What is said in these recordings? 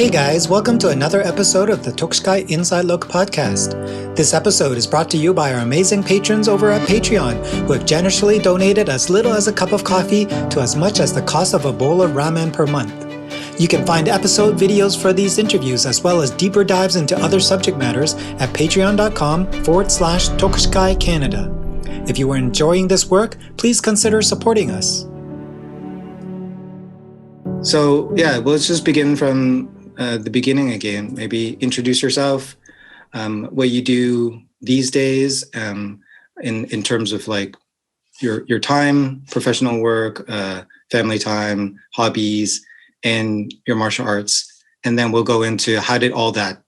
Hey guys, welcome to another episode of the Tokushikai Inside Look podcast. This episode is brought to you by our amazing patrons over at Patreon, who have generously donated as little as a cup of coffee to as much as the cost of a bowl of ramen per month. You can find episode videos for these interviews as well as deeper dives into other subject matters at patreon.com/Tokushikai Canada. If you are enjoying this work, please consider supporting us. So yeah, let's just begin from the beginning again. Maybe introduce yourself, what you do these days, in terms of like your time, professional work, family time, hobbies, and your martial arts. And then we'll go into how did all that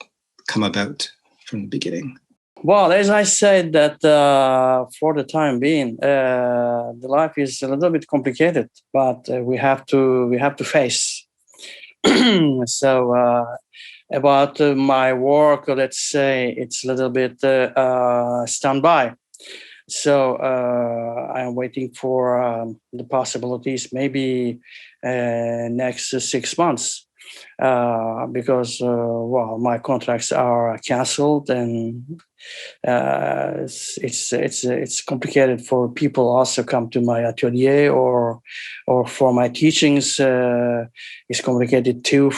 come about from the beginning. Well, as I said, that for the time being, the life is a little bit complicated, but we have to face. So about my work, let's say it's a little bit standby. So I'm waiting for the possibilities, maybe next 6 months. Because my contracts are canceled, and it's complicated for people also come to my atelier or for my teachings. It's complicated too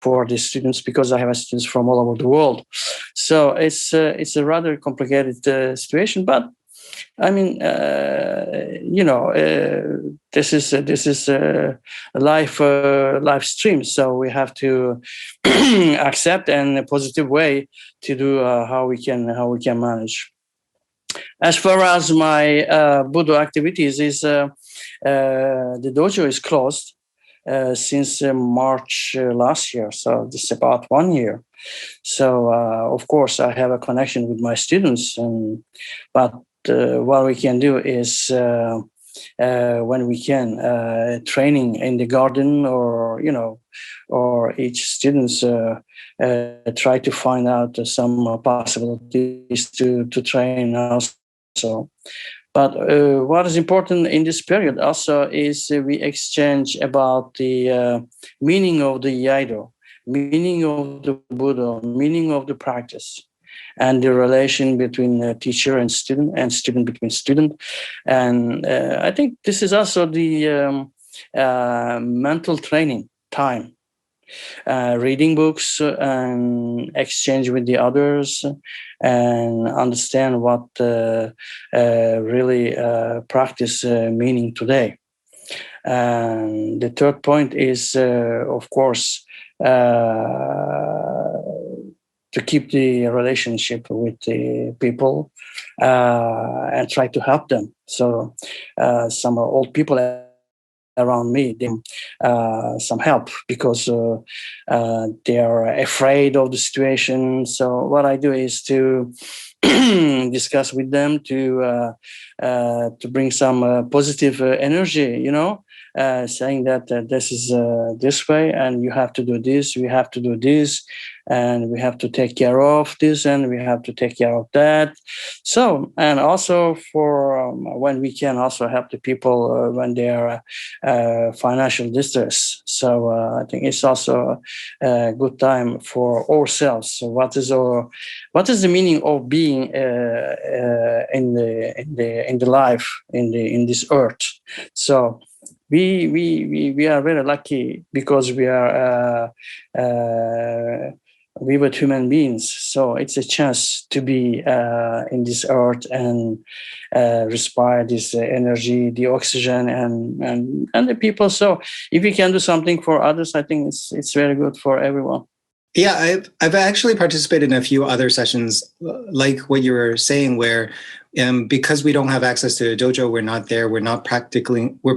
for the students because I have students from all over the world. So it's a rather complicated situation, but I mean, this is a live stream, so we have to accept in a positive way to do how we can manage. As far as my budo activities is, the dojo is closed since March last year, so this is about 1 year. So of course I have a connection with my students, but what we can do is when we can training in the garden, or each students try to find out some possibilities to train also. But what is important in this period also is we exchange about the meaning of the Iaido, meaning of the budo, meaning of the practice, and the relation between teacher and student between student. And I think this is also the mental training time, reading books and exchange with the others and understand what really practice meaning today. And the third point is, of course, to keep the relationship with the people and try to help them. So some old people around me, they some help because they are afraid of the situation. So what I do is to discuss with them to bring some positive energy, saying that this is this way, and you have to do this, we have to do this, and we have to take care of this, and we have to take care of that. So, and also for when we can also help the people when they are financial distress. So I think it's also a good time for ourselves. So what is the meaning of being in the life in this earth? So we are very lucky because we are we were human beings. So it's a chance to be in this earth and respire this energy, the oxygen, and the people. So if we can do something for others, I think it's very good for everyone. Yeah, I've actually participated in a few other sessions like what you were saying, where because we don't have access to a dojo, we're not there, we're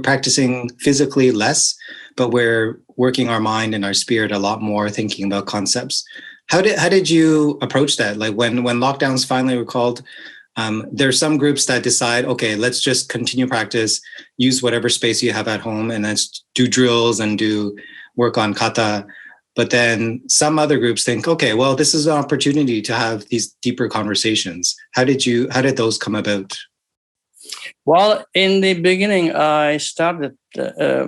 practicing physically less, but we're working our mind and our spirit a lot more, thinking about concepts. How did you approach that? Like when lockdowns finally were called, there's some groups that decide, okay, let's just continue practice, use whatever space you have at home, and let's do drills and do work on kata. But then some other groups think, okay, well, this is an opportunity to have these deeper conversations. How did those come about? Well, in the beginning, I started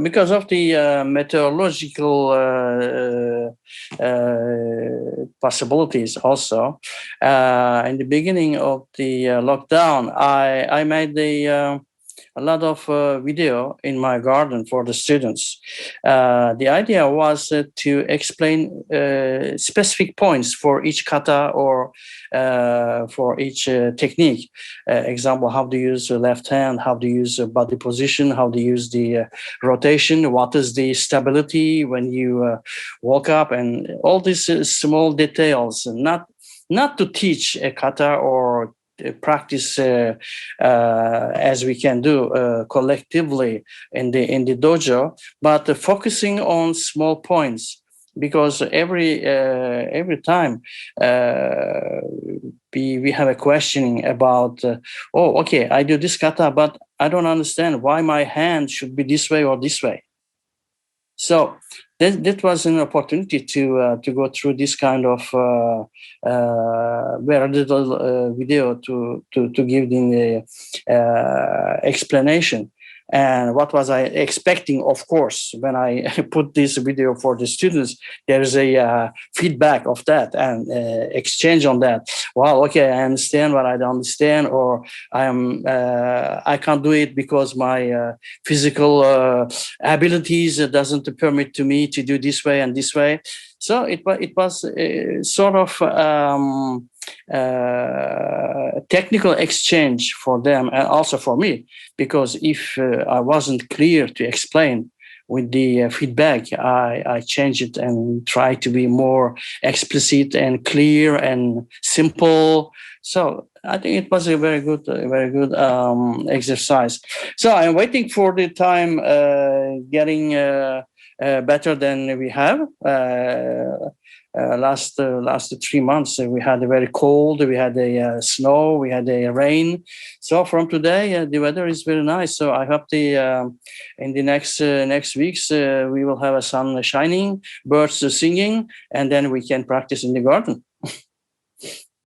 because of the meteorological possibilities. Also, in the beginning of the lockdown, I made a lot of video in my garden for the students. The idea was to explain specific points for each kata or for each technique. Example, how to use the left hand, how to use body position, how to use the rotation, what is the stability when you walk up, and all these small details. Not to teach a kata or practice as we can do collectively in the dojo, but focusing on small points, because every time we have a questioning about oh, okay, I do this kata, but I don't understand why my hand should be this way or this way. So that was an opportunity to go through this kind of very little video to give the explanation. And what was I expecting? Of course, when I put this video for the students, there's a feedback of that and exchange on that. Wow, okay, I understand what I don't understand, or I can't do it because my physical abilities doesn't permit to me to do this way and this way. So it was sort of technical exchange for them and also for me, because if I wasn't clear to explain with the feedback, I changed it and try to be more explicit and clear and simple. So I think it was a very good exercise. So I'm waiting for the time getting better than we have. Last 3 months, we had a very cold, we had a snow, we had a rain. So from today, the weather is very nice. So I hope in the next weeks, we will have a sun shining, birds singing, and then we can practice in the garden.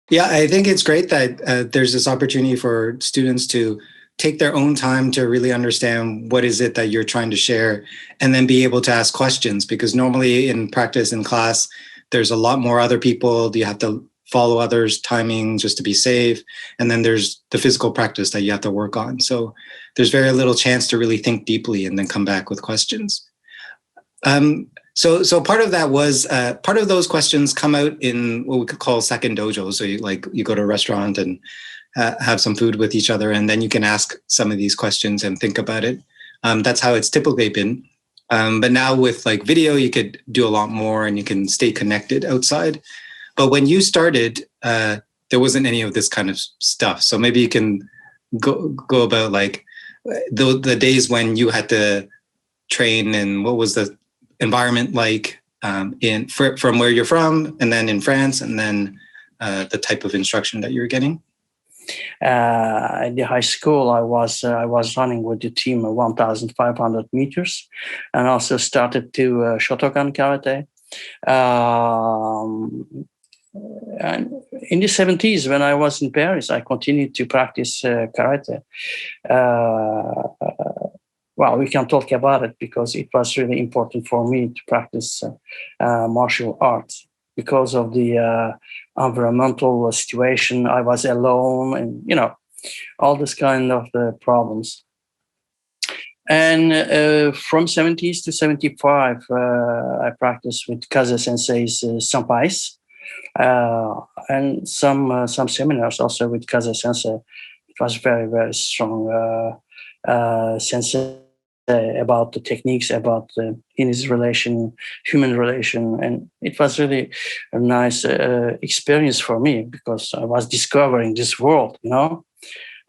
Yeah, I think it's great that there's this opportunity for students to take their own time to really understand what is it that you're trying to share, and then be able to ask questions, because normally in practice in class, there's a lot more other people. You have to follow others' timing just to be safe. And then there's the physical practice that you have to work on. So there's very little chance to really think deeply and then come back with questions. So part of that was part of those questions come out in what we could call second dojo. So you go to a restaurant and have some food with each other, and then you can ask some of these questions and think about it. That's how it's typically been. But now with like video, you could do a lot more and you can stay connected outside. But when you started, there wasn't any of this kind of stuff. So maybe you can go about like the days when you had to train, and what was the environment like from where you're from, and then in France, and then the type of instruction that you were getting. In the high school, I was running with the team 1,500 meters, and also started to Shotokan karate. And in the 70s, when I was in Paris, I continued to practice karate. Well, we can talk about it because it was really important for me to practice martial arts. Because of the environmental situation, I was alone, and all this kind of the problems. And from 70s to 75, I practiced with Kaze Sensei's senpais, and some seminars also with Kaze Sensei. It was very, very strong sensei about the techniques, about his human relation. And it was really a nice experience for me, because I was discovering this world,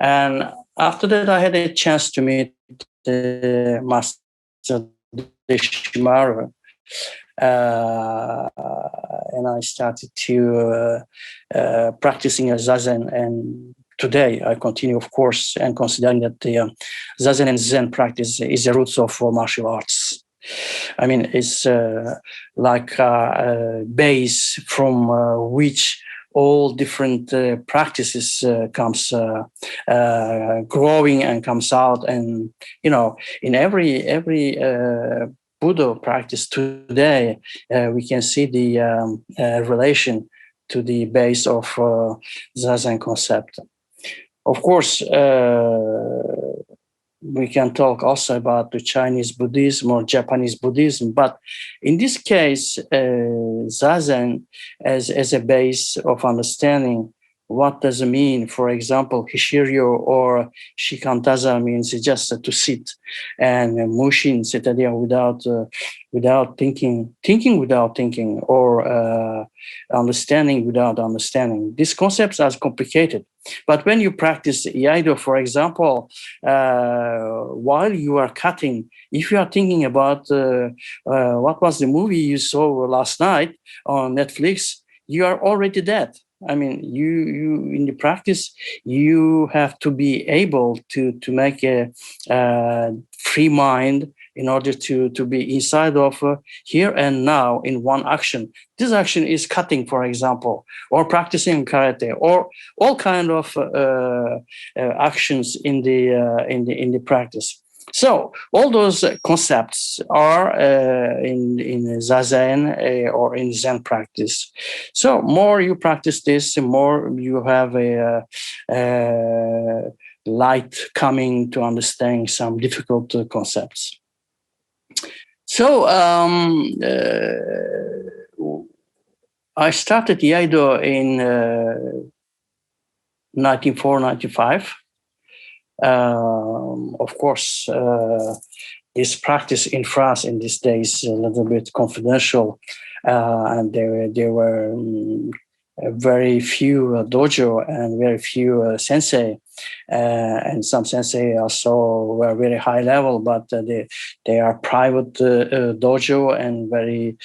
And after that, I had a chance to meet Master Deshimaru. And I started to practicing a Zazen, and today I continue, of course, and considering that the Zazen and Zen practice is the roots of martial arts. I mean, it's like a base from which all different practices comes growing and comes out. And in every budo practice today, we can see the relation to the base of zazen concept. Of course, we can talk also about the Chinese Buddhism or Japanese Buddhism, but in this case, zazen as a base of understanding what does it mean. For example, Hishiryo or Shikantaza means just to sit, and Mushin Setadia without thinking without thinking, or understanding without understanding. These concepts are complicated. But when you practice Iaido, for example, while you are cutting, if you are thinking about what was the movie you saw last night on Netflix, you are already dead. I mean, you in the practice, you have to be able to make a free mind in order to be inside of here and now in one action. This action is cutting, for example, or practicing karate, or all kind of actions in the practice. So all those concepts are in zazen or in Zen practice. So more you practice this, the more you have a light coming to understanding some difficult concepts. So I started Iaido in 1995. Of course, this practice in France in these days is a little bit confidential, and there were very few dojo and very few sensei, and some sensei also were very high level, but they are private dojo and very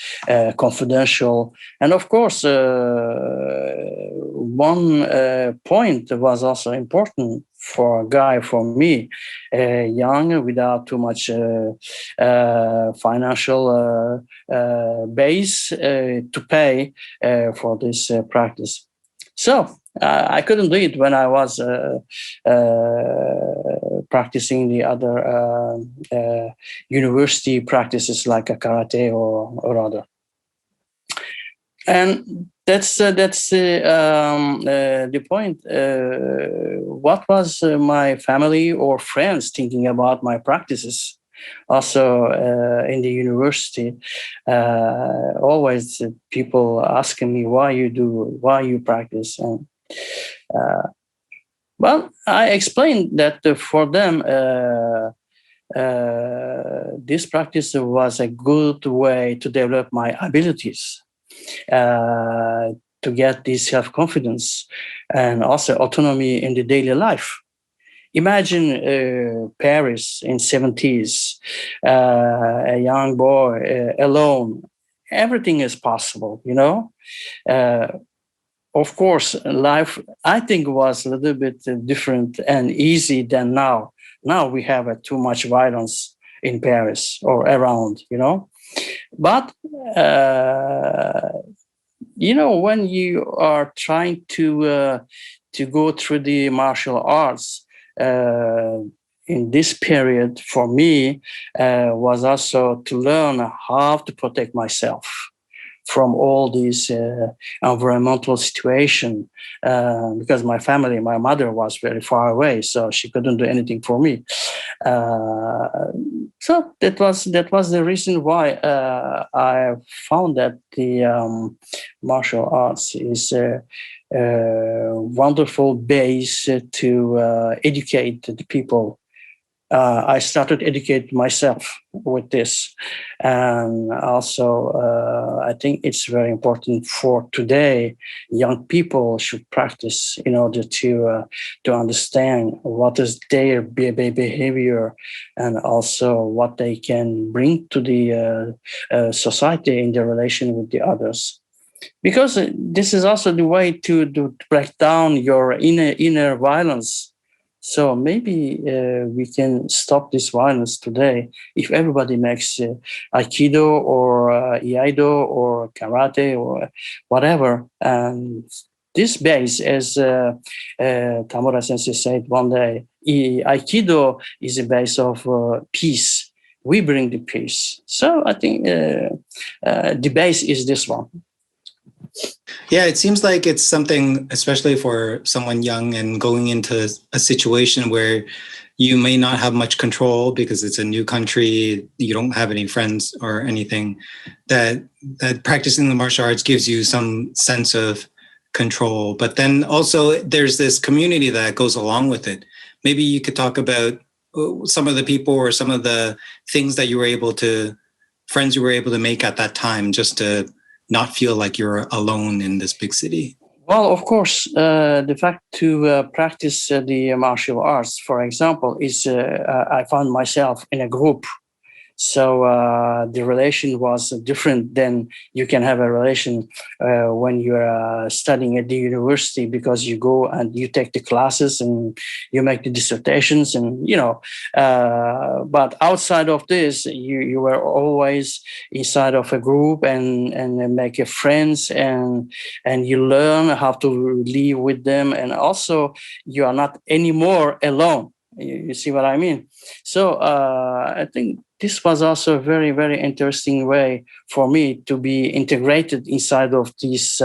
confidential. And of course, one point was also important for a guy, for me, young, without too much financial base to pay for this practice. So I couldn't do it when I was practicing the other university practices like a karate or other. And that's the point. What was my family or friends thinking about my practices? Also, in the university, always people asking me why you practice. And well, I explained that for them, this practice was a good way to develop my abilities. To get this self-confidence and also autonomy in the daily life. Imagine Paris in 70s, a young boy alone. Everything is possible, Of course, life, I think, was a little bit different and easy than now. Now we have too much violence in Paris or around, But when you are trying to go through the martial arts in this period, for me, was also to learn how to protect myself from all these environmental situation, because my mother was very far away, so she couldn't do anything for me. So that was the reason why I found that the martial arts is a wonderful base to educate the people. I started educating myself with this, and also I think it's very important for today. Young people should practice in order to understand what is their behavior, and also what they can bring to the society in their relation with the others. Because this is also the way to break down your inner violence. So maybe we can stop this violence today if everybody makes Aikido or Iaido or karate or whatever, and this base, as Tamura Sensei said one day, Aikido is a base of peace. We bring the peace. So I think the base is this one. Yeah, it seems like it's something, especially for someone young and going into a situation where you may not have much control because it's a new country, you don't have any friends or anything, that practicing the martial arts gives you some sense of control. But then also there's this community that goes along with it. Maybe you could talk about some of the people or some of the things that friends you were able to make at that time, just to not feel like you're alone in this big city. Well, of course, the fact to practice the martial arts, for example, is I found myself in a group. So the relation was different than you can have a relation when you're studying at the university, because you go and you take the classes and you make the dissertations and, but outside of this, you were always inside of a group and make friends and you learn how to live with them. And also you are not anymore alone. You see what I mean? So I think this was also a very, very interesting way for me to be integrated inside of this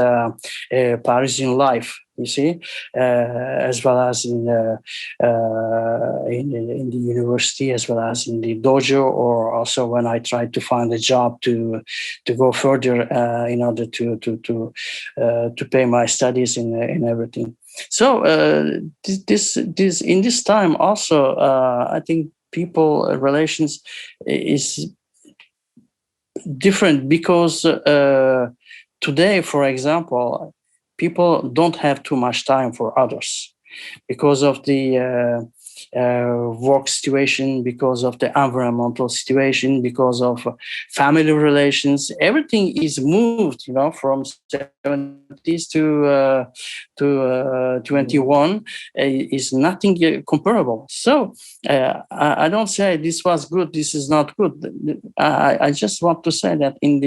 Parisian life, you see, as well as in the university, as well as in the dojo, or also when I tried to find a job to go further in order to pay my studies and everything. So this in this time also, I think people relations is different, because today, for example, people don't have too much time for others because of the work situation, because of the environmental situation, because of family relations. Everything is moved, from 70s to 21 is nothing comparable. So I don't say this was good, this is not good. I just want to say that in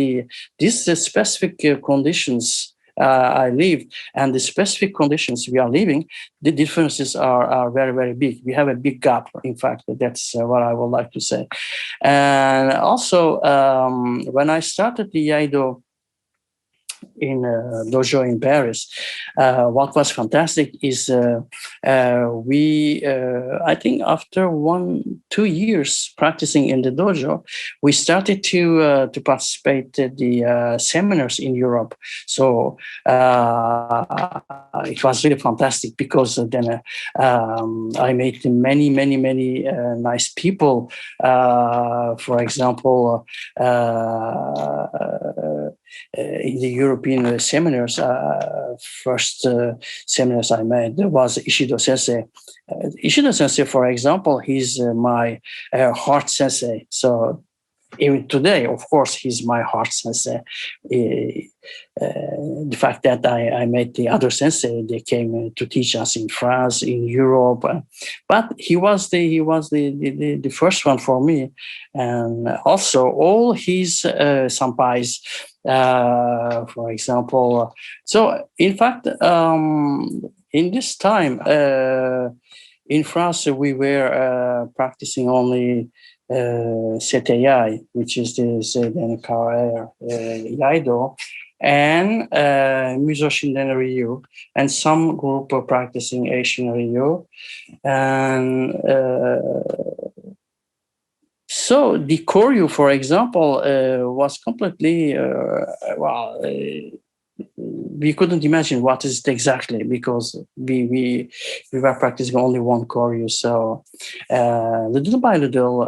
these specific conditions I live and the specific conditions we are living, the differences are very, very big. We have a big gap. In fact, that's what I would like to say. And also, when I started the Iaido in dojo in Paris, what was fantastic is we I think after 1-2 years practicing in the dojo, we started to participate in the seminars in Europe. So it was really fantastic, because then I met many nice people. For example, in the European seminars, first seminars I made was Iaido Sensei. Iaido Sensei, for example, he's my heart sensei. So even today, of course, he's my heart sensei. The fact that I met the other sensei, they came to teach us in France, in Europe, but he was the first one for me, and also all his senpais. For example, so in fact, in this time in France, we were practicing only CTI, which is the Seiden Iaido, and Muso Shinden Ryu, and some group of practicing Asian Ryu. And so the Koryu, for example, was completely, we couldn't imagine what is it exactly, because we were practicing only one Koryu. So little by little,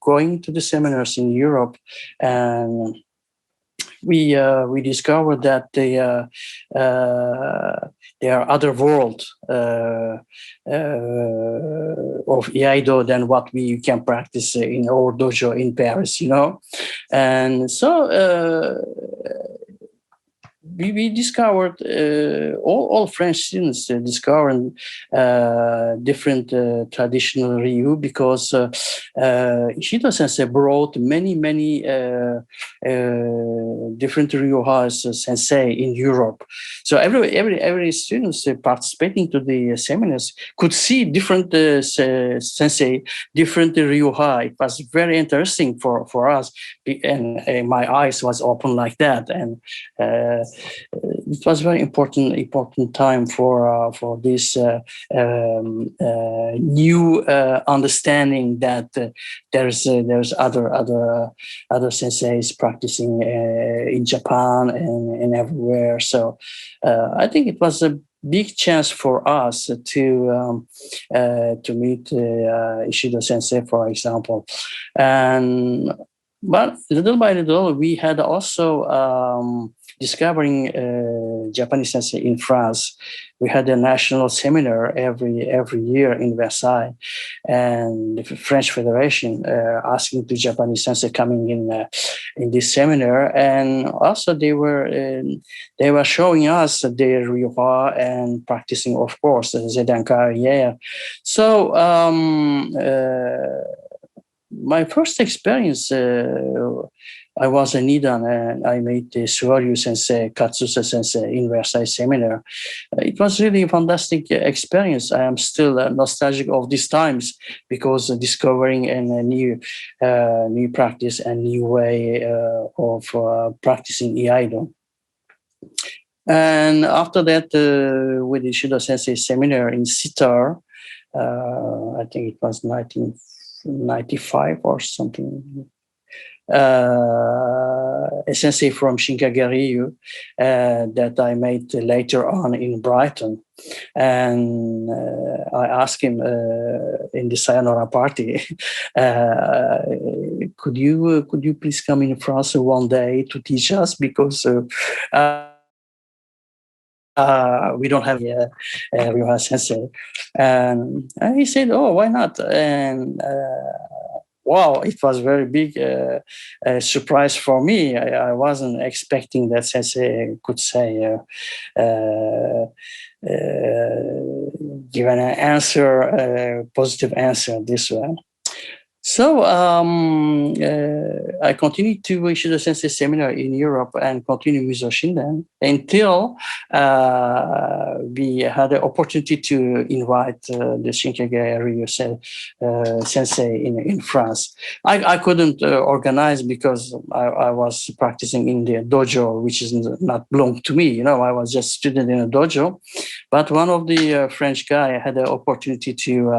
going to the seminars in Europe, and we discovered that there are other world of Iaido than what we can practice in our dojo in Paris, and so we discovered, all French students discovered different traditional Ryu, because Ishido Sensei brought many different Ryohas sensei in Europe. So every student participating to the seminars could see different sensei, different Ryoha. It was very interesting for us, and my eyes was open like that, and it was very important time for this new understanding that there's other senseis practicing in Japan and everywhere. So I think it was a big chance for us to meet Ishido Sensei, for example, and but little by little we had also discovering Japanese sensei in France. We had a national seminar every year in Versailles, and the French Federation asking the Japanese sensei coming in this seminar, and also they were showing us their ryoha and practicing, of course, the Zedankai. So my first experience, I was in Idan and I met the Suoryu sensei, Katsusa sensei in Versailles seminar. It was really a fantastic experience. I am still nostalgic of these times because discovering a new practice and new way of practicing Iaido. And after that, with the Ishido sensei seminar in Sitar, I think it was 1995 or something. A sensei from Shinkagari that I met later on in Brighton, and I asked him in the sayonara party, could you please come in France one day to teach us, because we don't have Ryoha sensei. And he said, oh, why not? And wow, it was very big surprise for me. I wasn't expecting that sensei could say, give an answer, positive answer this way. So I continued to Ishido Sensei seminar in Europe and continued with Oshinden until we had the opportunity to invite the Shinkage Ryu Sensei in France. I couldn't organize because I was practicing in the dojo, which is not belong to me. You know, I was just a student in a dojo. But one of the French guy had the opportunity to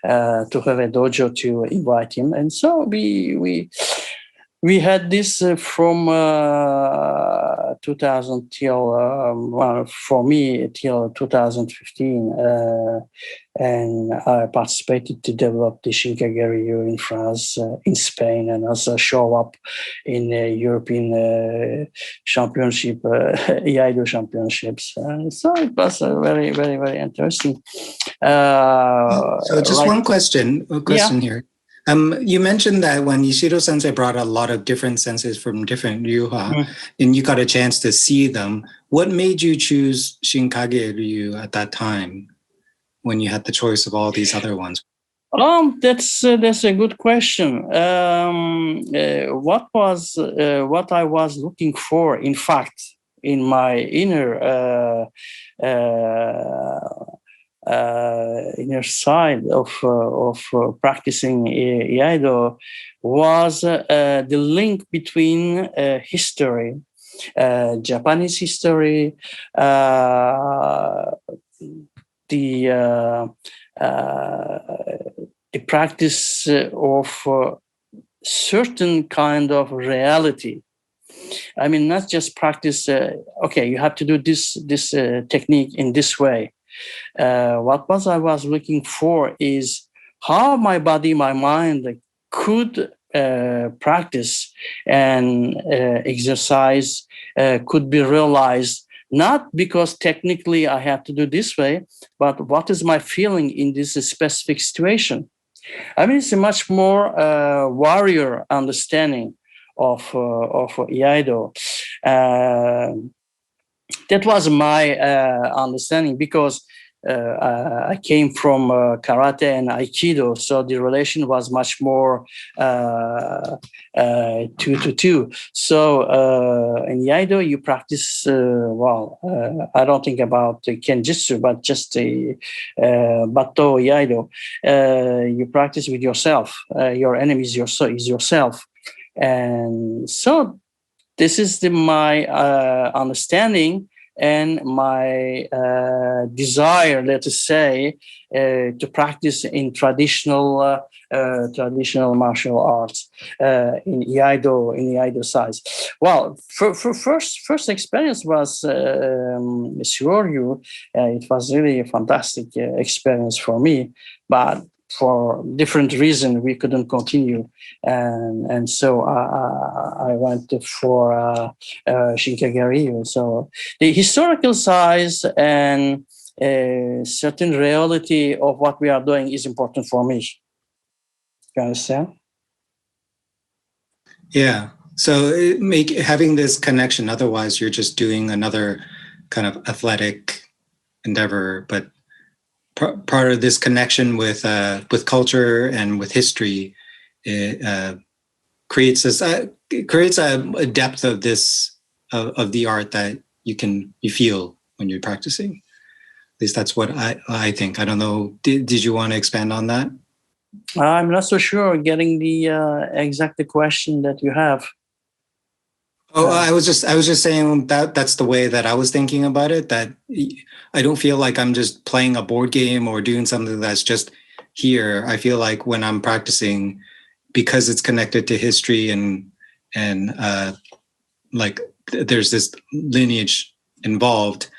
have a dojo to invite him, and so we had this from 2000 till for me till 2015, and I participated to develop the Shinkage Ryu in France, in Spain, and also show up in European championship, Iaido championships. So it was very, very, very interesting. So just one question here. You mentioned that when Ishido Sensei brought a lot of different senseis from different Ryuha, and you got a chance to see them, what made you choose Shinkage Ryu at that time when you had the choice of all these other ones? That's a good question. What I was looking for, in fact, in my inner side of practicing Iaido was the link between history, Japanese history, the practice of certain kind of reality. I mean, not just practice. Okay, you have to do this technique in this way. What I was looking for is how my body, my mind could practice and exercise could be realized, not because technically I have to do this way, but what is my feeling in this specific situation. I mean, it's a much more warrior understanding of Iaido. That was my understanding, because I came from karate and Aikido, so the relation was much more 2-to-2. So in Iaido, you practice, I don't think about the Kenjutsu, but just the Bato Iaido. You practice with yourself. Your enemy is yourself. And so this is my understanding and my desire, let us say, to practice in traditional martial arts in Iaido size. Well, for first experience was Shiroryu. It was really a fantastic experience for me, but for different reasons we couldn't continue, and so I went for Shinkagari. So the historical size and certain reality of what we are doing is important for me. You understand? Yeah. So having this connection, otherwise you're just doing another kind of athletic endeavor, but part of this connection with culture and with history, it creates a depth of this of the art that you feel when you're practicing. At least that's what I think. I don't know. Did you want to expand on that? I'm not so sure getting the exact question that you have. Oh, I was just saying that's the way that I was thinking about it, that I don't feel like I'm just playing a board game or doing something that's just here. I feel like when I'm practicing, because it's connected to history and like there's this lineage involved,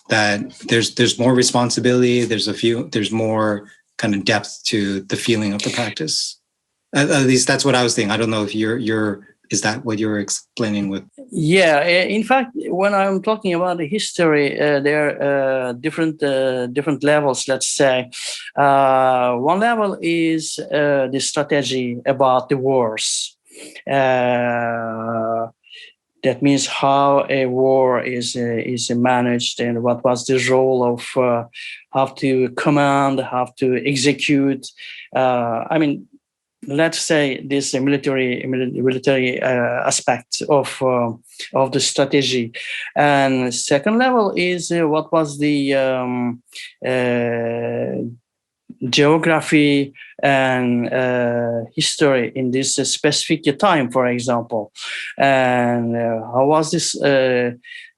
that there's more responsibility, there's more kind of depth to the feeling of the practice. At least that's what I was thinking. I don't know if is that what you're explaining with? Yeah, in fact, when I'm talking about the history, there are different levels, let's say. One level is the strategy about the wars. That means how a war is managed and what was the role of how to command, how to execute. Let's say this military aspect of the strategy. And second level is what was the geography and history in this specific time, for example, and how was this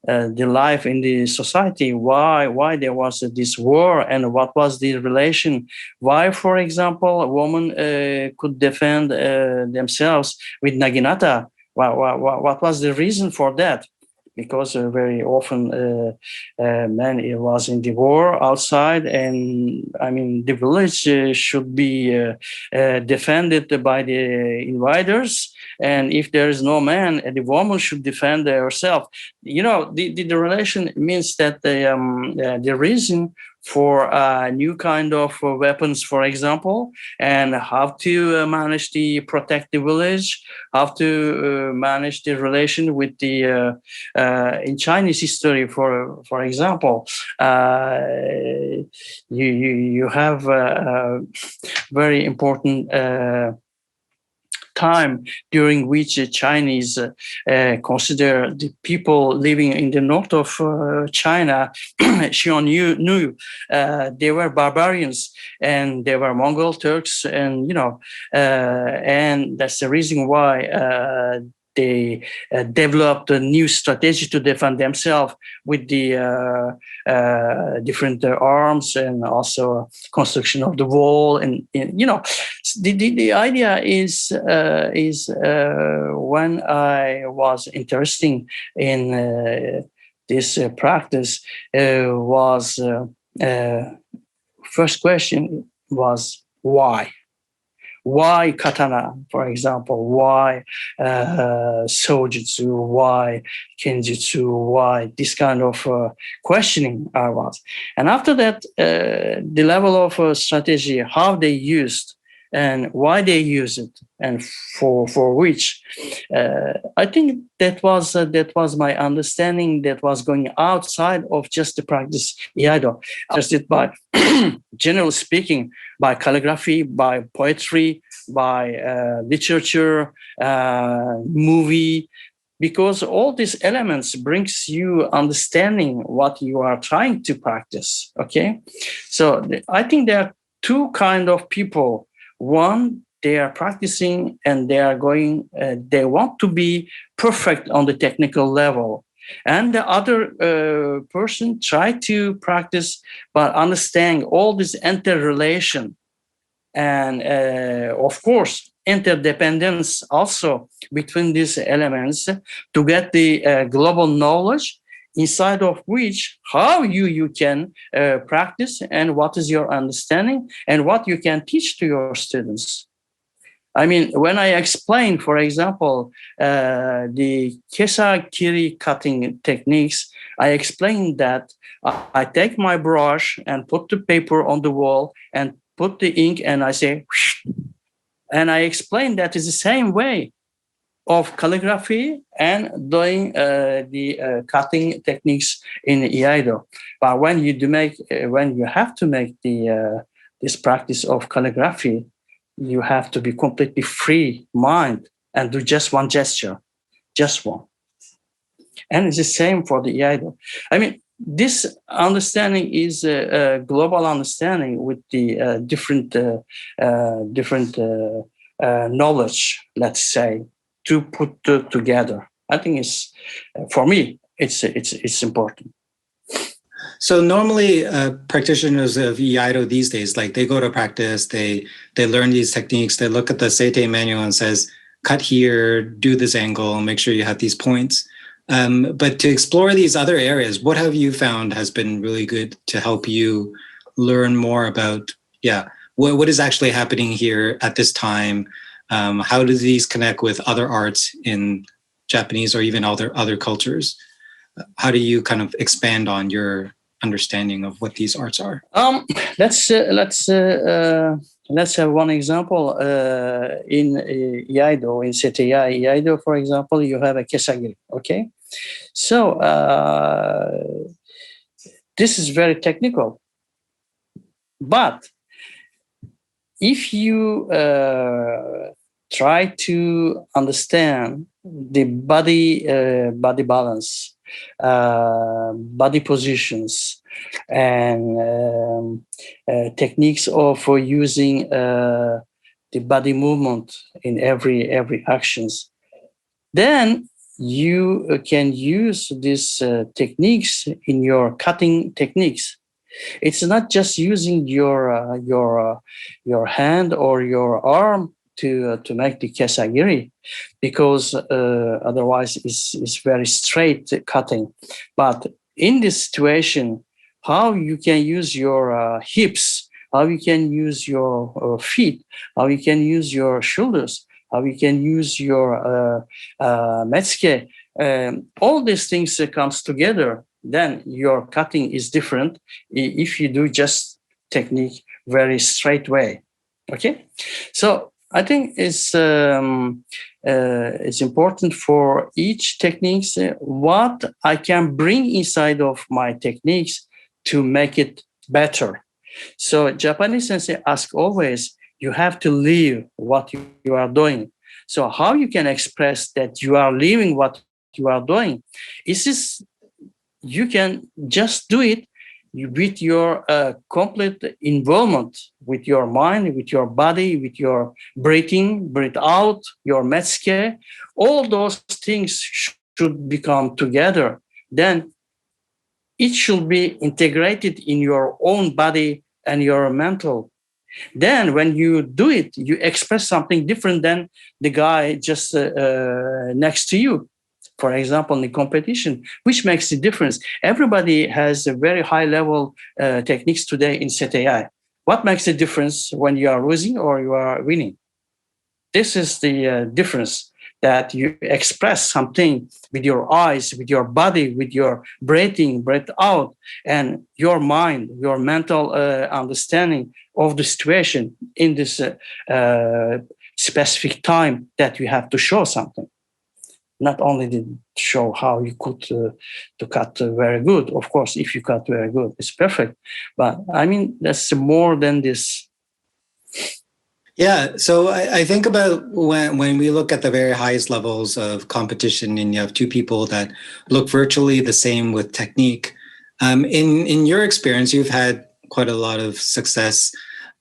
the life in the society, why there was this war, and what was the relation, why, for example, a woman could defend themselves with naginata. What was the reason for that? Because very often men was in the war outside, and the village should be defended by the invaders, and if there is no man, the woman should defend herself. The relation means that the reason for new kind of weapons, for example, and how to manage the protect the village, how to manage the relation with the in Chinese history, for example, you have very important time during which Chinese consider the people living in the north of China, Xiongnu, they were barbarians, and they were Mongol Turks, and and that's the reason why they developed a new strategy to defend themselves with the different arms, and also construction of the wall. And the idea is when I was interested in this practice, was first question was why. Why katana, for example? Why sojutsu? Why kenjutsu? Why this kind of questioning I was. And after that, the level of strategy, how they used and why they use it and for which. I think that was my understanding that was going outside of just the practice Iaido. Interested by, generally speaking, by calligraphy, by poetry, by literature, movie, because all these elements brings you understanding what you are trying to practice. Okay, so I think there are two kind of people. One, they are practicing and they are going, they want to be perfect on the technical level. And the other person try to practice, but understand all this interrelation and, of course, interdependence also between these elements to get the global knowledge, inside of which how you can practice and what is your understanding and what you can teach to your students. I mean, when I explain, for example, the kesagiri cutting techniques, I explain that I take my brush and put the paper on the wall and put the ink and I say, and I explain that is the same way of calligraphy and doing the cutting techniques in Iaido. But when when you have to make the this practice of calligraphy, you have to be completely free mind and do just one gesture, just one. And it's the same for the Iaido. I mean, this understanding is a global understanding with the different knowledge, let's say, to put together. I think it's, for me, it's important. So normally practitioners of Iaido these days, like they go to practice, they learn these techniques, they look at the Seitei manual and says, cut here, do this angle, make sure you have these points. But to explore these other areas, what have you found has been really good to help you learn more about, what is actually happening here at this time? How do these connect with other arts in Japanese or even other cultures? How do you kind of expand on your understanding of what these arts are? Let's have one example. In Iaido, in Seitei Iaido, for example, you have a kesagiri. Okay, so this is very technical, but if you try to understand the body balance, body positions, and techniques of using the body movement in every actions, then you can use these techniques in your cutting techniques. It's not just using your hand or your arm to make the kesagiri, because otherwise it's very straight cutting. But in this situation, how you can use your hips, how you can use your feet, how you can use your shoulders, how you can use your metsuke, all these things comes together, then your cutting is different if you do just technique very straight way. Okay, so I think it's important for each techniques what I can bring inside of my techniques to make it better. So Japanese sensei ask always, you have to live what you are doing. So how you can express that you are living what you are doing? You can just do it with your complete involvement with your mind, with your body, with your breathing, breathe out, your metsuke. All those things should become together. Then it should be integrated in your own body and your mental. Then when you do it, you express something different than the guy just next to you. For example, in the competition, which makes the difference. Everybody has a very high level techniques today in Seitei. What makes the difference when you are losing or you are winning? This is the difference that you express something with your eyes, with your body, with your breathing, breath out, and your mind, your mental understanding of the situation in this specific time that you have to show something. Not only to show how you could to cut very good. Of course, if you cut very good, it's perfect. But I mean, that's more than this. Yeah, so I think about when we look at the very highest levels of competition, and you have two people that look virtually the same with technique. In your experience, you've had quite a lot of success.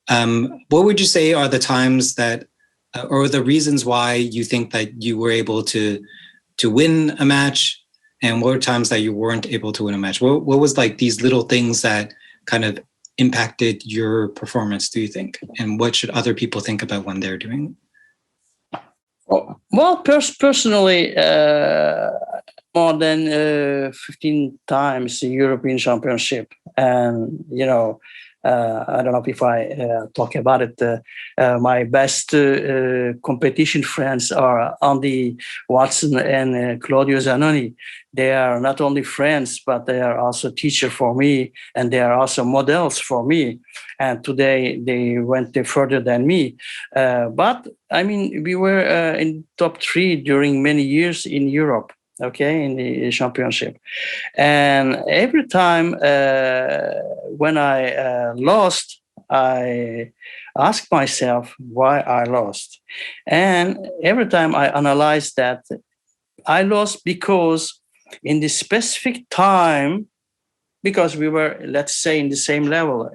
What would you say are the times that, or the reasons why you think that you were able to win a match, and what were times that you weren't able to win a match? What was like these little things that kind of impacted your performance, do you think? And what should other people think about when they're doing it? Well, personally, more than 15 times the European Championship. And, I don't know if I talk about it. My best competition friends are Andy Watson and Claudio Zanoni. They are not only friends, but they are also teachers for me, and they are also models for me. And today they went further than me. But I mean, we were in top 3 during many years in Europe. Okay, in the championship. And every time when I lost, I asked myself why I lost. And every time I analyzed that, I lost because in this specific time, because we were, let's say, in the same level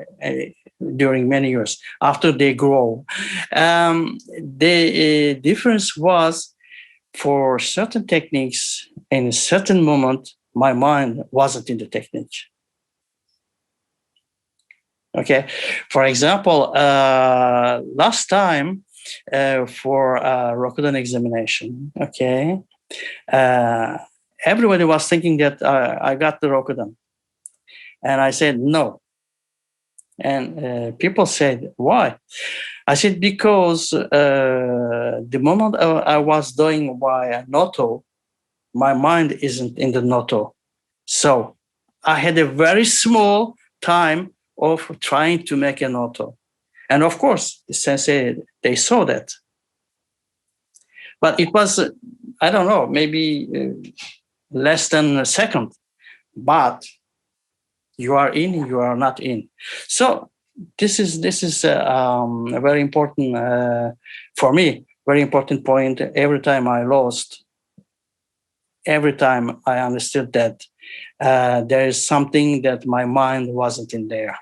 during many years after they grow, the difference was, for certain techniques in a certain moment, my mind wasn't in the technique. Okay, for example, last time for Rokudan examination, okay, everybody was thinking that I got the Rokudan, and I said no. And people said, why? I said, because the moment I was doing my Noto, my mind isn't in the Noto. So I had a very small time of trying to make a Noto. And of course, the sensei, they saw that. But it was, I don't know, maybe less than a second. But you are in, you are not in. So this is a very important for me, very important point. Every time I lost, every time I understood that there is something that my mind wasn't in there.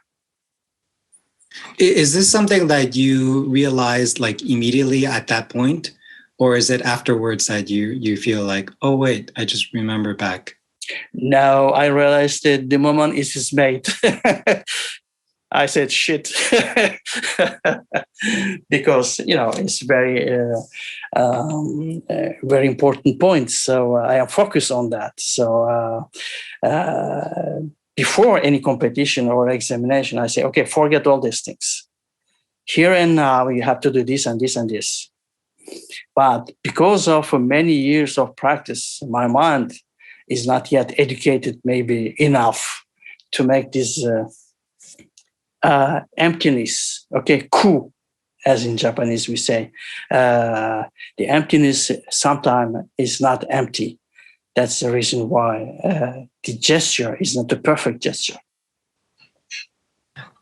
Is this something that you realized like immediately at that point, or is it afterwards that you feel like, oh wait, I just remember back? No, I realized that the moment it is made. I said shit because it's very very important point. So I am focused on that. So before any competition or examination, I say, okay, forget all these things. Here and now, you have to do this and this and this. But because of many years of practice, my mind is not yet educated maybe enough to make this emptiness, okay, ku, as in Japanese we say. The emptiness sometimes is not empty. That's the reason why the gesture is not the perfect gesture.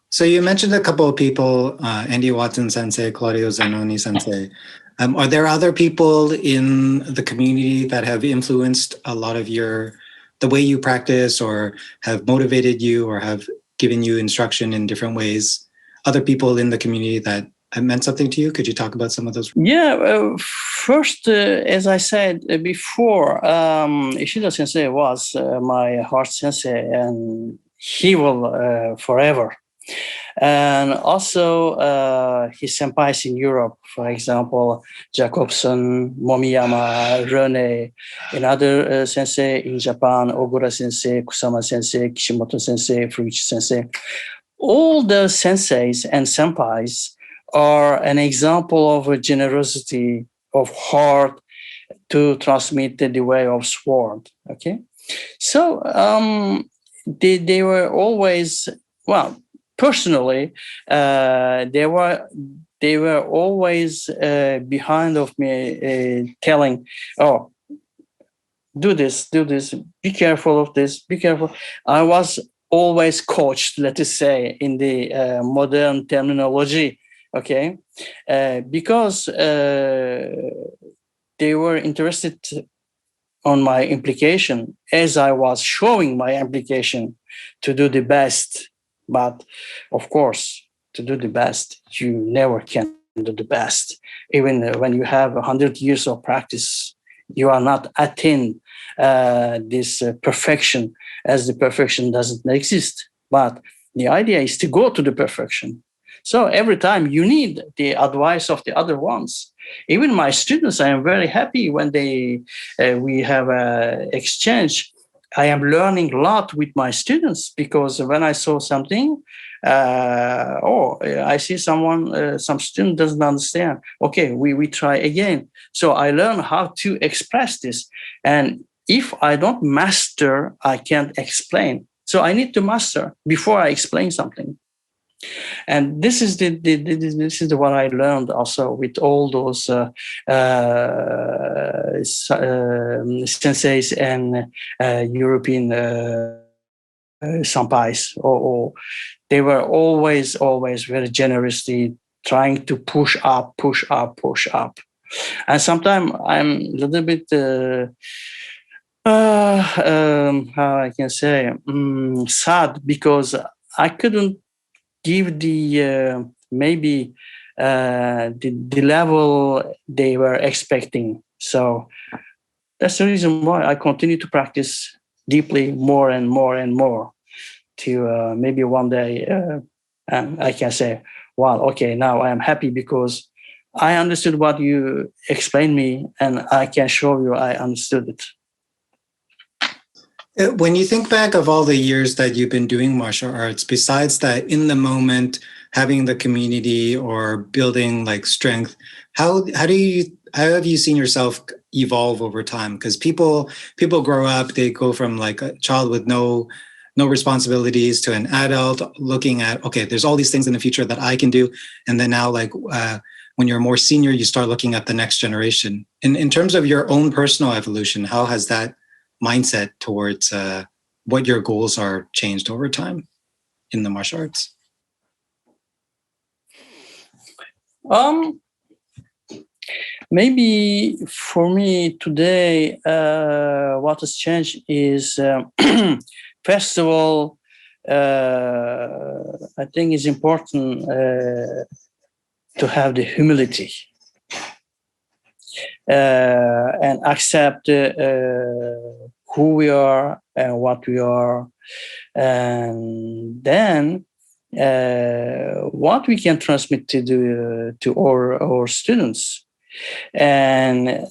So you mentioned a couple of people, Andy Watson sensei, Claudio Zanoni sensei. Are there other people in the community that have influenced a lot of the way you practice, or have motivated you, or have given you instruction in different ways? Other people in the community that have meant something to you? Could you talk about some of those? Yeah, first, as I said before, Ishida sensei was my heart sensei, and he will forever. And also his senpais in Europe, for example, Jacobson, Momiyama, Rene, another sensei in Japan, Ogura sensei, Kusama sensei, Kishimoto sensei, Furuichi sensei. All the senseis and senpais are an example of a generosity, of heart, to transmit the way of sword. Okay, so they were always, well, personally, they were always behind of me, telling, "Oh, do this, be careful of this, be careful." I was always coached, let us say, in the modern terminology, okay, because they were interested on my implication as I was showing my implication to do the best. But of course, to do the best, you never can do the best. Even when you have 100 years of practice, you are not attain this perfection, as the perfection doesn't exist. But the idea is to go to the perfection. So every time you need the advice of the other ones. Even my students, I am very happy when we have an exchange. I am learning a lot with my students, because when I saw something, I see someone, some student doesn't understand. Okay, we try again. So I learn how to express this. And if I don't master, I can't explain. So I need to master before I explain something. And this is the what I learned also with all those senseis and European senpais. Or they were always very generously trying to push up. And sometimes I'm a little bit how I can say sad, because I couldn't give the maybe the level they were expecting. So that's the reason why I continue to practice deeply, more and more, to maybe one day I can say, well, okay, now I am happy because I understood what you explained me, and I can show you I understood it. When you think back of all the years that you've been doing martial arts, besides that in the moment, having the community or building like strength, how have you seen yourself evolve over time? Because people grow up, they go from like a child with no responsibilities to an adult looking at, okay, there's all these things in the future that I can do. And then now like when you're more senior, you start looking at the next generation. In terms of your own personal evolution, how has that mindset towards what your goals are changed over time in the martial arts? Maybe for me today, what has changed is, first of all, I think it's important to have the humility and accept who we are and what we are, and then what we can transmit to our students. And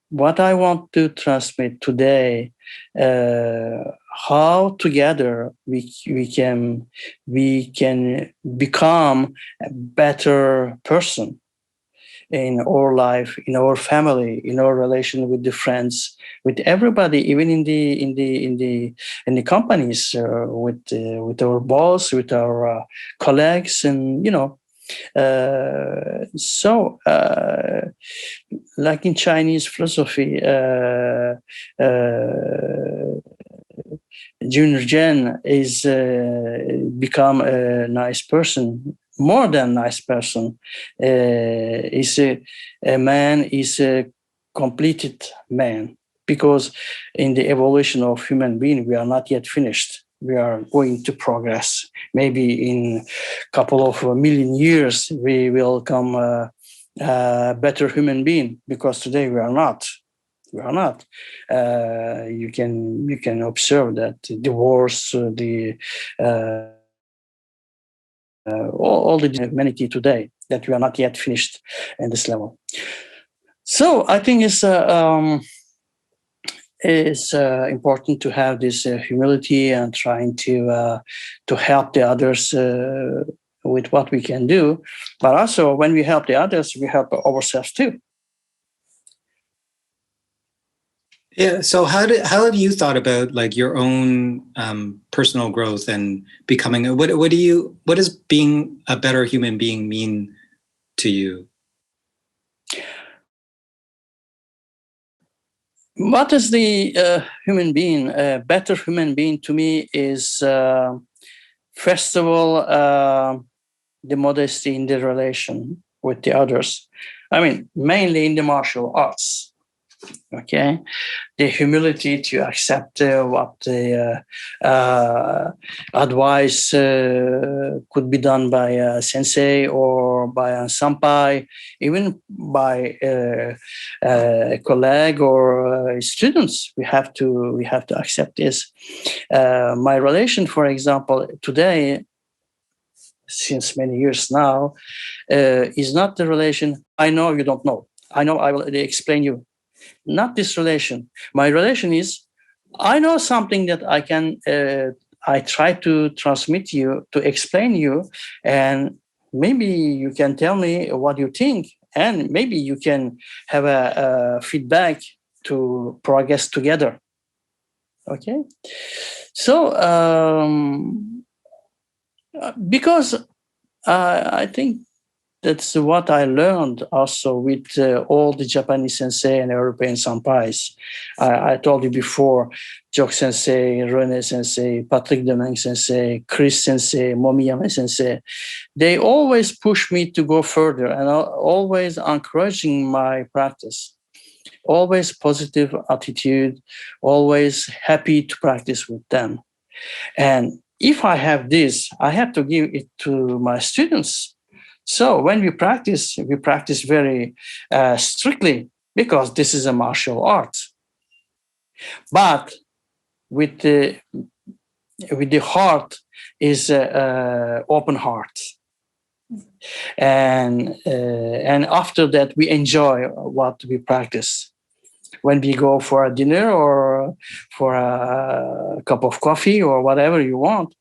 what I want to transmit today, how together we can become a better person in our life, in our family, in our relation with the friends, with everybody, even in the companies, with our boss, with our colleagues, and so like in Chinese philosophy, Junior Jen is become a nice person, more than nice person. Is a man, is a completed man, because in the evolution of human being, we are not yet finished. We are going to progress. Maybe in a couple of million years, we will come a better human being, because today we are not. We are not. You can observe that the wars, all the humanity today, that we are not yet finished in this level. So I think it's important to have this humility and trying to help the others with what we can do. But also, when we help the others, we help ourselves too. Yeah. So how have you thought about like your own personal growth and becoming what does being a better human being mean to you? What is the human being? A better human being to me is, first of all, the modesty in the relation with the others. I mean, mainly in the martial arts. Okay, the humility to accept what the advice could be done by a sensei or by a senpai, even by a colleague or students. We have to accept this. My relation, for example, today, since many years now, is not the relation. I know you don't know. I know I will explain you. Not this relation. My relation is, I know something that I try to transmit you, to explain you, and maybe you can tell me what you think, and maybe you can have a feedback to progress together. Okay. So, because I think that's what I learned also with all the Japanese sensei and European senpais. I told you before, Jock sensei, Rene sensei, Patrick Demeng sensei, Chris sensei, Momiyama sensei. They always push me to go further and are always encouraging my practice. Always positive attitude, always happy to practice with them. And if I have this, I have to give it to my students. So when we practice very strictly because this is a martial art. But with the heart is open heart, and after that we enjoy what we practice. When we go for a dinner or for a cup of coffee or whatever you want,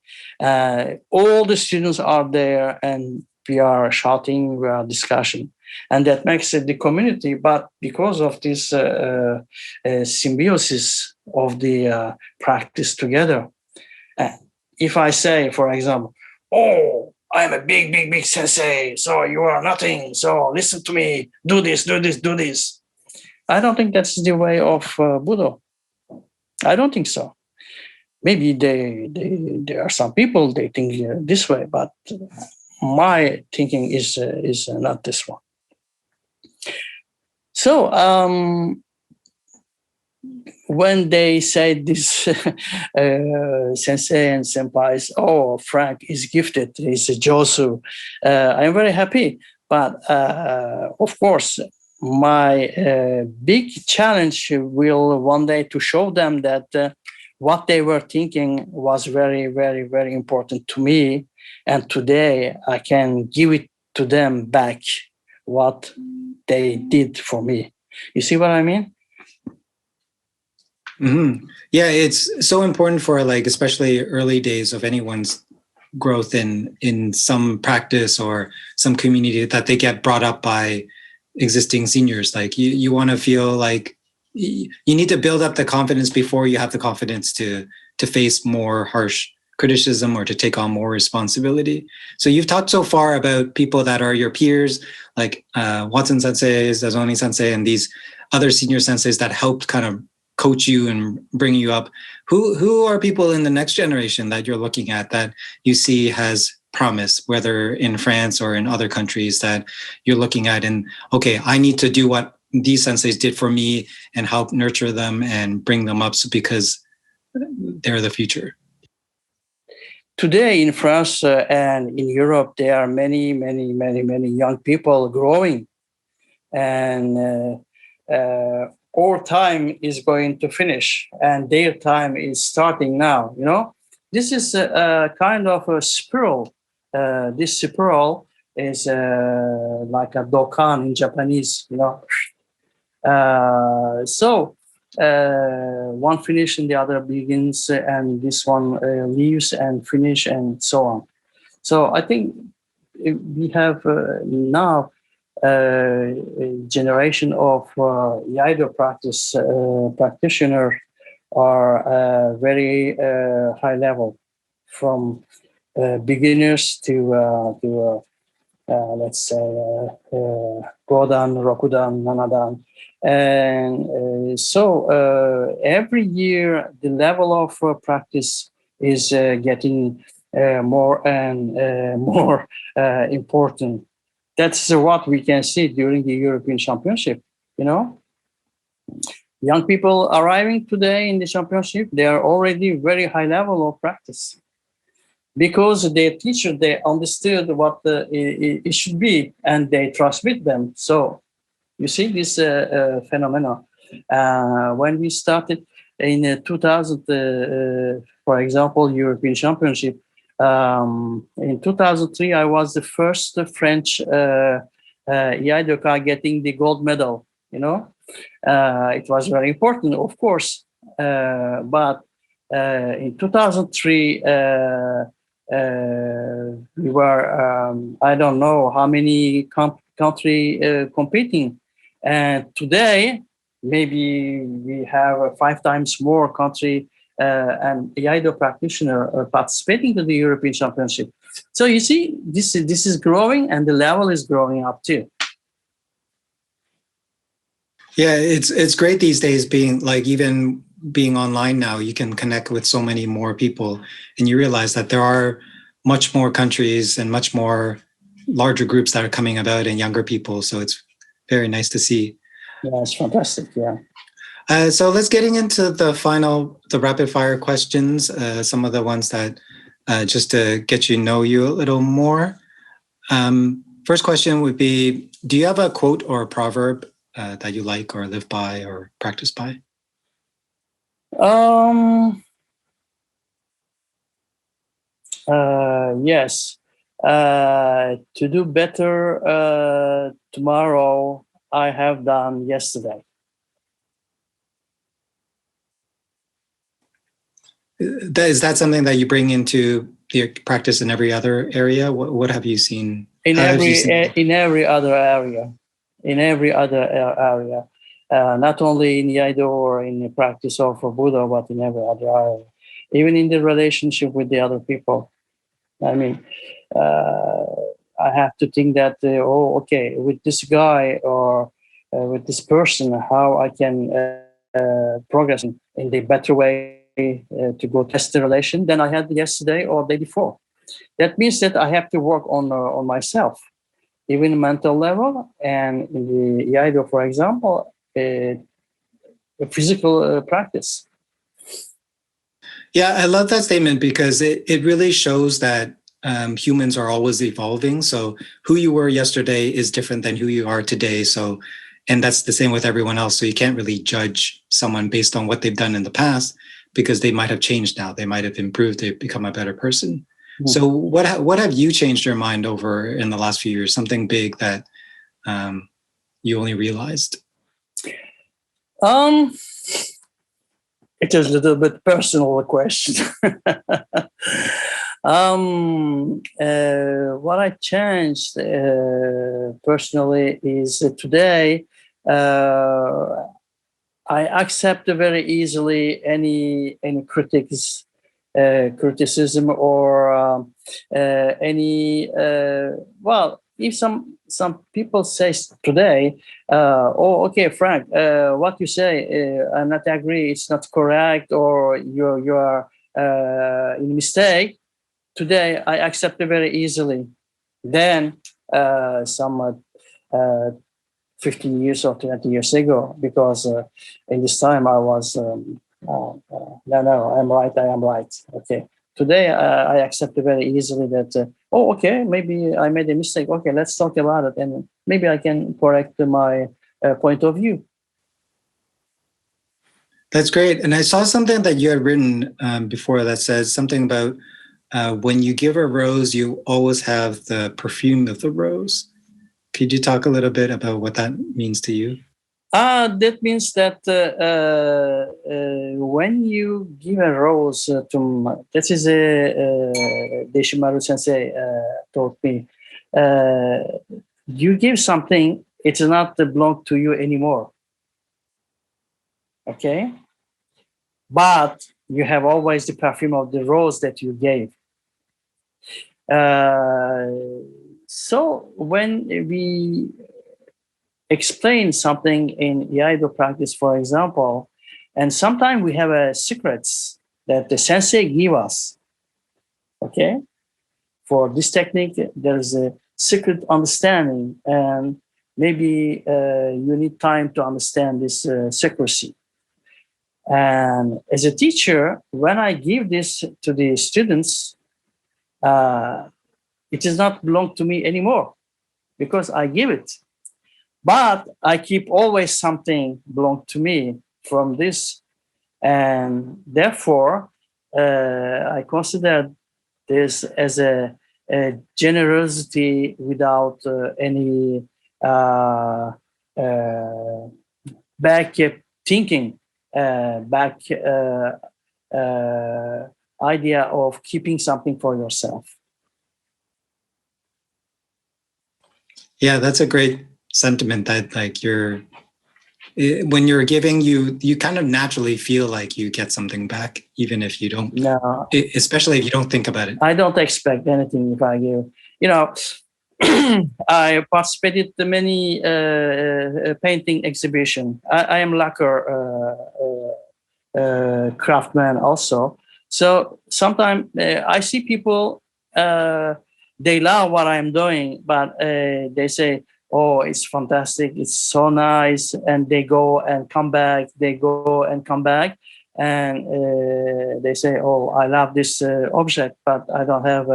all the students are there and we are shouting, we are discussing. And that makes it the community. But because of this symbiosis of the practice together, uh, if I say, for example, oh, I'm a big, big, big sensei, so you are nothing, so listen to me, do this, do this, do this. I don't think that's the way of budo. I don't think so. Maybe there are some people they think this way, but my thinking is not this one. So when they say this sensei and senpais, oh, Franck is gifted, he's a Josu, I'm very happy. But of course, my big challenge will one day to show them that what they were thinking was very, very, very important to me. And today I can give it to them back what they did for me. You see what I mean? Mm-hmm. Yeah, it's so important for like especially early days of anyone's growth in some practice or some community that they get brought up by existing seniors. Like you want to feel like you need to build up the confidence before you have the confidence to face more harsh criticism or to take on more responsibility. So you've talked so far about people that are your peers, like Watson Sensei, Zazoni Sensei, and these other senior senseis that helped kind of coach you and bring you up. Who are people in the next generation that you're looking at that you see has promise, whether in France or in other countries that you're looking at and, okay, I need to do what these senseis did for me and help nurture them and bring them up because they're the future? Today in France and in Europe, there are many, many, many, many young people growing, and our time is going to finish, and their time is starting now. You know, this is a kind of a spiral. This spiral is like a dokan in Japanese. You know, so one finish and the other begins, and this one leaves and finish, and so on. So I think we have now generation of Iaido practitioner are very high level, from beginners to let's say Godan, Rokudan, Nanadan. And every year the level of practice is getting more and more important. That's what we can see during the European Championship. Young people arriving today in the championship, they are already very high level of practice, because their teacher, they understood what it should be, and they trust with them. So you see this phenomenon. When we started in 2000, for example, European Championship, in 2003, I was the first French Iaido getting the gold medal. It was very important, of course. But in 2003, we were, I don't know how many country competing. And today, maybe we have 5 times more country and Iaido practitioner participating to the European Championship. So you see, this is growing, and the level is growing up too. Yeah, it's great these days, even being online now, you can connect with so many more people, and you realize that there are much more countries and much more larger groups that are coming about, and younger people. So it's very nice to see. Yeah, it's fantastic. Yeah. So let's getting into the rapid fire questions. Some of the ones that just to get you know you a little more. First question would be: do you have a quote or a proverb that you like or live by or practice by? Yes. To do better tomorrow, I have done yesterday. Is that something that you bring into your practice in every other area? What have you seen? In every other area. Not only in Iaido or in the practice of budo, but in every other area. Even in the relationship with the other people. I mean, I have to think that, with this guy or with this person, how I can progress in the better way to go test the relation than I had yesterday or the day before. That means that I have to work on myself, even mental level, and in the Iaido, for example, physical practice. Yeah, I love that statement, because it really shows that humans are always evolving. So who you were yesterday is different than who you are today. So, and that's the same with everyone else. So you can't really judge someone based on what they've done in the past, because they might have changed now. They might have improved. They've become a better person. Mm-hmm. So what have you changed your mind over in the last few years? Something big that you only realized? It is a little bit personal question. What I changed personally is today I accept very easily any criticism or any if some people say today, okay, Frank, what you say, I'm not agree, it's not correct, or you are in mistake. Today, I accept it very easily. Then, some 15 years or 20 years ago, because in this time I was, no, I'm right, I am right. Okay. Today, I accept it very easily that, okay, maybe I made a mistake. Okay, let's talk about it, and maybe I can correct my point of view. That's great. And I saw something that you had written before that says something about when you give a rose, you always have the perfume of the rose. Could you talk a little bit about what that means to you? That means that when you give a rose to, that is a Deshimaru Sensei taught me. you give something, it's not belong to you anymore. Okay? But you have always the perfume of the rose that you gave. So when we explain something in Iaido practice, for example, and sometimes we have secrets that the sensei give us. Okay? For this technique, there's a secret understanding, and maybe you need time to understand this secrecy. And as a teacher, when I give this to the students, it does not belong to me anymore because I give it. But I keep always something belong to me from this, and therefore I consider this as a generosity without any back thinking, back idea of keeping something for yourself. Yeah, that's a great sentiment that like when you're giving, you kind of naturally feel like you get something back, even if you don't, no, especially if you don't think about it. I don't expect anything if I give. You know, I participated in many painting exhibition. I am lacquer craftsman also. So sometimes I see people, they love what I'm doing, but they say, oh, it's fantastic, it's so nice, and they go and come back, they go and come back, and they say, oh, I love this object, but I don't have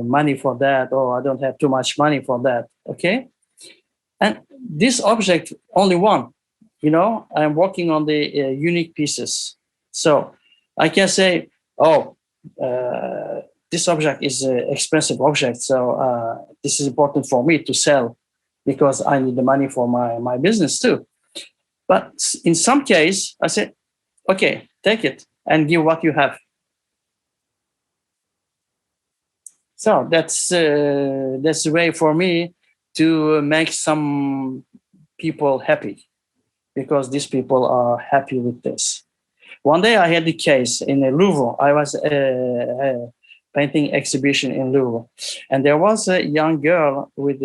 money for that, or I don't have too much money for that, okay? And this object, only one, you know, I'm working on the unique pieces. So I can say, oh, this object is an expensive object, so this is important for me to sell because I need the money for my business too. But in some case, I say, okay, take it and give what you have. So that's the way for me to make some people happy, because these people are happy with this. One day I had the case in Louvre. I was painting exhibition in Louvre, and there was a young girl with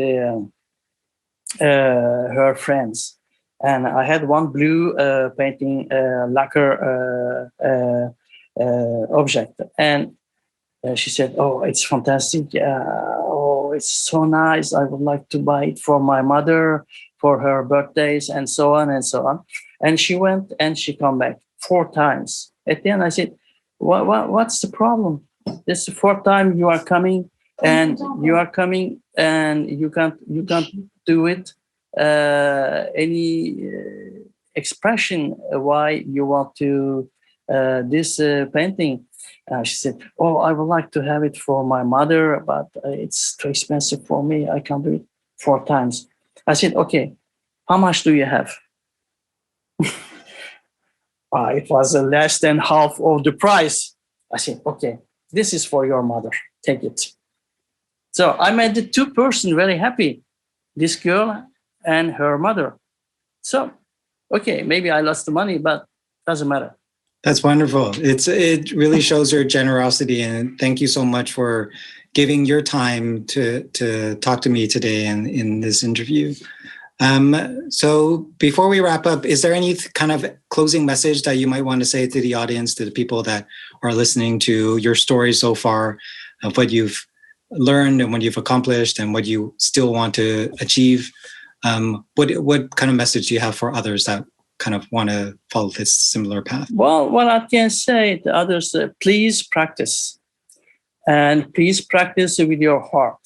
her friends, and I had one blue painting lacquer object, and she said, "Oh, it's fantastic! Oh, it's so nice! I would like to buy it for my mother for her birthdays, and so on and so on." And she went and she come back 4 times. At the end, I said, "What's the problem? This is the 4th time you are coming, and you can't do it. Any expression why you want to this painting?" She said, "Oh, I would like to have it for my mother, but it's too expensive for me. I can't do it 4 times." I said, "Okay, how much do you have?" It was less than half of the price. I said, "Okay, this is for your mother. Take it." So I made the 2 person very happy, this girl and her mother. So, okay, maybe I lost the money, but doesn't matter. That's wonderful. It really shows your generosity, and thank you so much for giving your time to talk to me today in this interview. So before we wrap up, is there any kind of closing message that you might want to say to the audience, to the people that are listening to your story so far, of what you've learned and what you've accomplished and what you still want to achieve? What kind of message do you have for others that kind of want to follow this similar path? Well, what I can say to others, please practice. And please practice with your heart.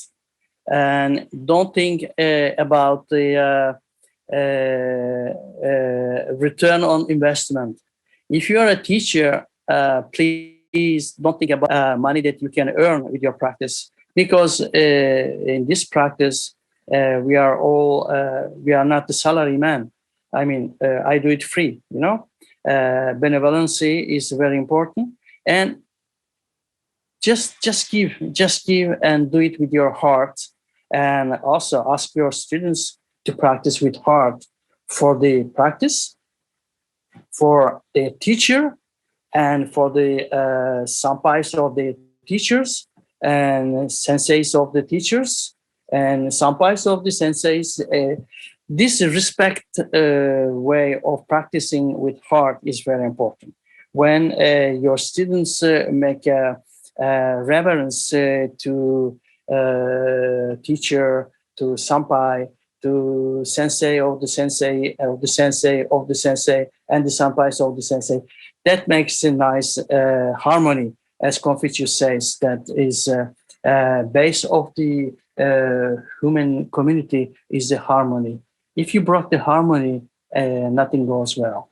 And don't think about the return on investment. If you are a teacher, please don't think about money that you can earn with your practice. Because in this practice, we are not the salary man. I mean, I do it free, you know. Benevolency is very important, and just give and do it with your heart, and also ask your students to practice with heart for the practice, for the teacher, and for the senpais of the teachers and senseis of the teachers and senpais of the senseis. This respect way of practicing with heart is very important. When your students make a reverence to teacher, to senpai, to sensei of the sensei, of the sensei of the sensei, and the senpais of the sensei, that makes a nice harmony, as Confucius says, that is base of the human community is the harmony. If you broke the harmony, nothing goes well.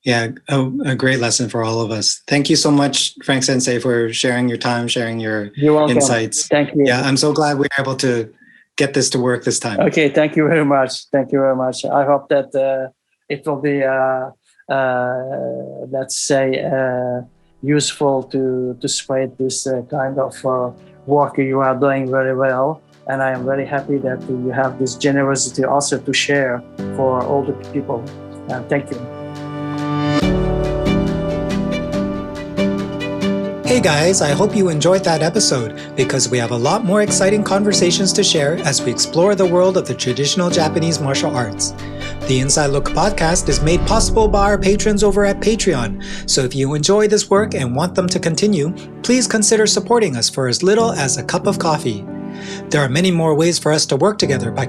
Yeah, a great lesson for all of us. Thank you so much, Franck Sensei, for sharing your time, sharing your insights. Thank you. Yeah, I'm so glad we were able to get this to work this time. Okay, thank you very much. Thank you very much. I hope that it will be, let's say, useful to spread this kind of work you are doing very well. And I am very happy that you have this generosity also to share for all the people. Thank you. Hey guys, I hope you enjoyed that episode because we have a lot more exciting conversations to share as we explore the world of the traditional Japanese martial arts. The Inside Look podcast is made possible by our patrons over at Patreon, so if you enjoy this work and want them to continue, please consider supporting us for as little as a cup of coffee. There are many more ways for us to work together by